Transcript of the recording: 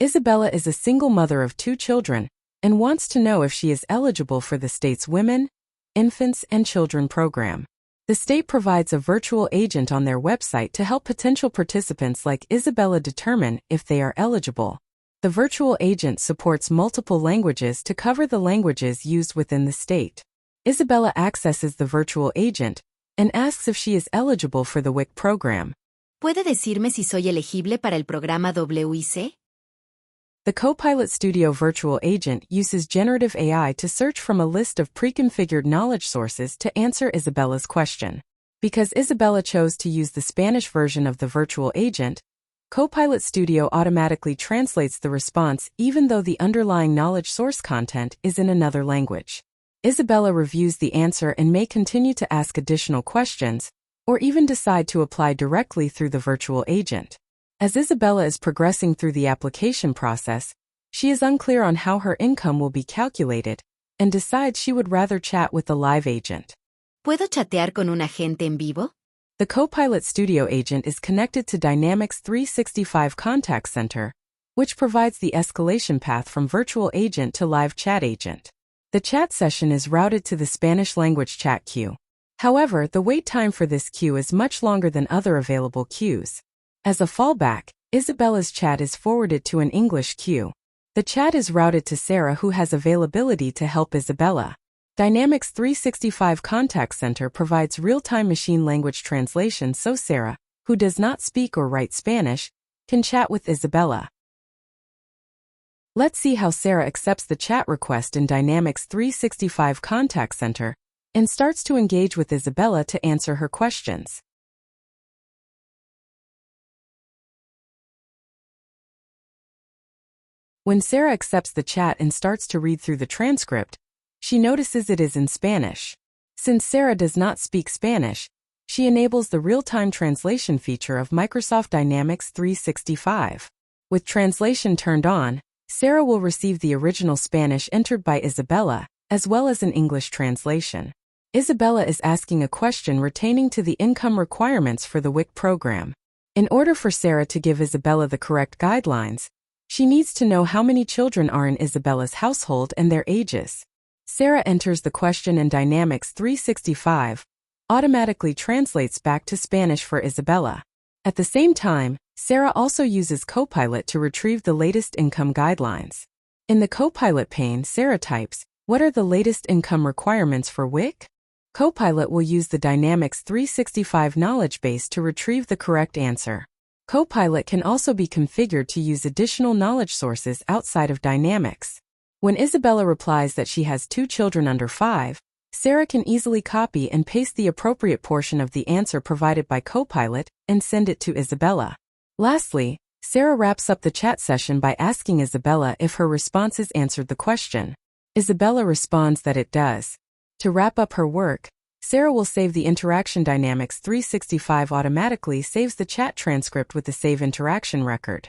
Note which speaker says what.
Speaker 1: Isabella is a single mother of 2 children and wants to know if she is eligible for the state's Women, Infants, and Children program. The state provides a virtual agent on their website to help potential participants like Isabella determine if they are eligible. The virtual agent supports multiple languages to cover the languages used within the state. Isabella accesses the virtual agent and asks if she is eligible for the WIC program.
Speaker 2: ¿Puede decirme si soy elegible para el programa WIC?
Speaker 1: The Copilot Studio virtual agent uses generative AI to search from a list of pre-configured knowledge sources to answer Isabella's question. Because Isabella chose to use the Spanish version of the virtual agent, Copilot Studio automatically translates the response even though the underlying knowledge source content is in another language. Isabella reviews the answer and may continue to ask additional questions, or even decide to apply directly through the virtual agent. As Isabella is progressing through the application process, she is unclear on how her income will be calculated and decides she would rather chat with the live agent.
Speaker 2: ¿Puedo chatear con un agente en vivo?
Speaker 1: The Copilot Studio agent is connected to Dynamics 365 Contact Center, which provides the escalation path from virtual agent to live chat agent. The chat session is routed to the Spanish language chat queue. However, the wait time for this queue is much longer than other available queues. As a fallback, Isabella's chat is forwarded to an English queue. The chat is routed to Sarah, who has availability to help Isabella. Dynamics 365 Contact Center provides real-time machine language translation so Sarah, who does not speak or write Spanish, can chat with Isabella. Let's see how Sarah accepts the chat request in Dynamics 365 Contact Center and starts to engage with Isabella to answer her questions. When Sarah accepts the chat and starts to read through the transcript, she notices it is in Spanish. Since Sarah does not speak Spanish, she enables the real-time translation feature of Microsoft Dynamics 365. With translation turned on, Sarah will receive the original Spanish entered by Isabella, as well as an English translation. Isabella is asking a question pertaining to the income requirements for the WIC program. In order for Sarah to give Isabella the correct guidelines, she needs to know how many children are in Isabella's household and their ages. Sarah enters the question in Dynamics 365, automatically translates back to Spanish for Isabella. At the same time, Sarah also uses Copilot to retrieve the latest income guidelines. In the Copilot pane, Sarah types, "What are the latest income requirements for WIC?" Copilot will use the Dynamics 365 knowledge base to retrieve the correct answer. Copilot can also be configured to use additional knowledge sources outside of Dynamics. When Isabella replies that she has 2 children under 5, Sarah can easily copy and paste the appropriate portion of the answer provided by Copilot and send it to Isabella. Lastly, Sarah wraps up the chat session by asking Isabella if her responses answered the question. Isabella responds that it does. To wrap up her work, Sarah will save the interaction. Dynamics 365 automatically saves the chat transcript with the Save Interaction record.